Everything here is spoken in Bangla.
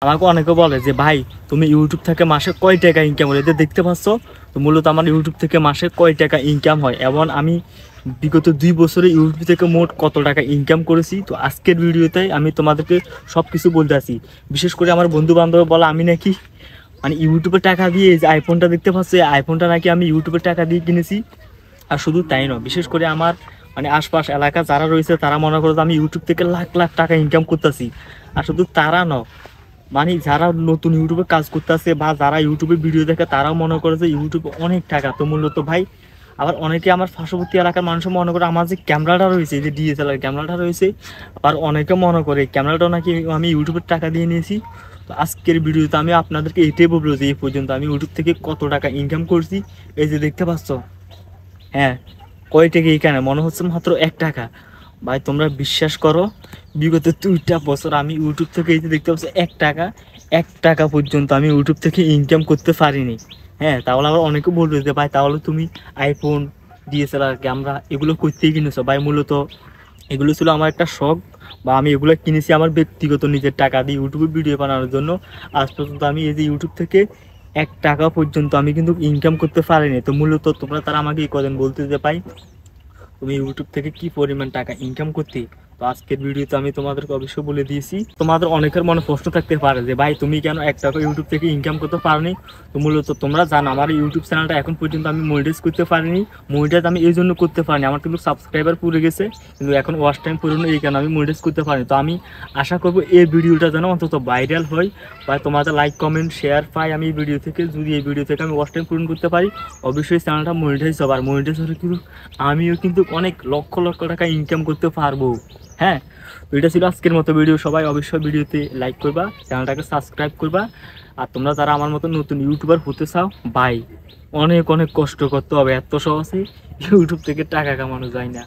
আমাকে অনেকে বলে যে ভাই তুমি ইউটিউব থেকে মাসে কয় টাকা ইনকাম হয়, এতে দেখতে পাচ্ছ তো মূলত আমার ইউটিউব থেকে মাসে কয় টাকা ইনকাম হয় এবং আমি বিগত 2 বছরে ইউটিউব থেকে মোট কত টাকা ইনকাম করেছি। তো আজকের ভিডিওতে আমি তোমাদেরকে সব কিছু বলতে আসি। বিশেষ করে আমার বন্ধু বান্ধব বলে আমি নাকি মানে ইউটিউবে টাকা দিয়ে এই যে আইফোনটা দেখতে পাচ্ছি, এই আইফোনটা নাকি আমি ইউটিউবে টাকা দিয়ে কিনেছি। আর শুধু তাই নয়, বিশেষ করে আমার মানে আশপাশ এলাকা যারা রয়েছে তারা মনে করে যে আমি ইউটিউব থেকে লাখ লাখ টাকা ইনকাম করতেছি। আর শুধু তারা নয়, মানে যারা নতুন ইউটিউবে কাজ করতেছে বা যারা ইউটিউবে ভিডিও দেখে তারাও মনে করে যে ইউটিউবে অনেক টাকা। তো মূলত ভাই আবার অনেকে আমার পার্শ্ববর্তী এলাকার মানুষ মনে করে আমার যে ক্যামেরাটা রয়েছে, যে ডিএসএলআর ক্যামেরাটা রয়েছে, আর অনেকে মনে করে ক্যামেরাটাও নাকি আমি ইউটিউবের টাকা দিয়ে নিয়েছি। তো আজকের ভিডিওতে আমি আপনাদেরকে এটাই বলবো যে এই পর্যন্ত আমি ইউটিউব থেকে কত টাকা ইনকাম করছি। এই যে দেখতে পাচ্ছ, হ্যাঁ, কয় টাকা এখানে মনে হচ্ছে মাত্র 1 টাকা। ভাই তোমরা বিশ্বাস করো, বিগত 2টা বছর আমি ইউটিউব থেকে এই যে দেখতে পাচ্ছি 1 টাকা পর্যন্ত আমি ইউটিউব থেকে ইনকাম করতে পারিনি। হ্যাঁ, তাহলে আবার অনেকে বলবে যে ভাই তাহলে তুমি আইফোন, ডিএসএলআর ক্যামেরা এগুলো করতেই কিনেছো। ভাই মূলত এগুলো ছিল আমার একটা শখ, বা আমি এগুলো কিনেছি আমার ব্যক্তিগত নিজের টাকা দিয়ে ইউটিউবে ভিডিও বানানোর জন্য। আজ পর্যন্ত আমি এই যে ইউটিউব থেকে 1 টাকা পর্যন্ত আমি কিন্তু ইনকাম করতে পারিনি। তো মূলত তোমরা তারা আমাকে এই কদিন বলতে যে ভাই তুমি ইউটিউব থেকে কি পরিমাণ টাকা ইনকাম করতে। তো আজকের ভিডিওতে আমি তোমাদেরকে অবশ্যই বলে দিয়েছি। তোমাদের অনেকের মনে প্রশ্ন থাকতে পারে যে ভাই তুমি কেন 1 টাকা ইউটিউব থেকে ইনকাম করতে পারোনি। তো মূলত তোমরা জানো আমার ইউটিউব চ্যানেলটা এখন পর্যন্ত আমি মনিটাইজ করতে পারিনি। মনিটাইজ আমি এই জন্য করতে পারিনি, আমার কিন্তু সাবস্ক্রাইবার পুড়ে গেছে, কিন্তু এখন ওয়াচ টাইম পুরনো, এই কারণে আমি মনিটাইজ করতে পারিনি। তো আমি আশা করবো এই ভিডিওটা যেন অন্তত ভাইরাল হয় বা তোমাদের লাইক কমেন্ট শেয়ার পাই আমি এই ভিডিও থেকে। যদি এই ভিডিও থেকে আমি ওয়াচ টাইম পূরণ করতে পারি অবশ্যই চ্যানেলটা মনিটাইজ হবে। আর মনিটাইজ হলে কিন্তু আমিও কিন্তু অনেক লক্ষ লক্ষ টাকা ইনকাম করতে পারবো। হ্যাঁ, তো এটা ছিল আজকের মতো ভিডিও। সবাই অবশ্যই ভিডিওতে লাইক করবা, চ্যানেলটাকে সাবস্ক্রাইব করবা। আর তোমরা যারা আমার মতো নতুন ইউটিউবার হতে চাও, ভাই অনেক অনেক কষ্ট করতে হবে, এত সহজে ইউটিউব থেকে টাকা কামানো যায় না।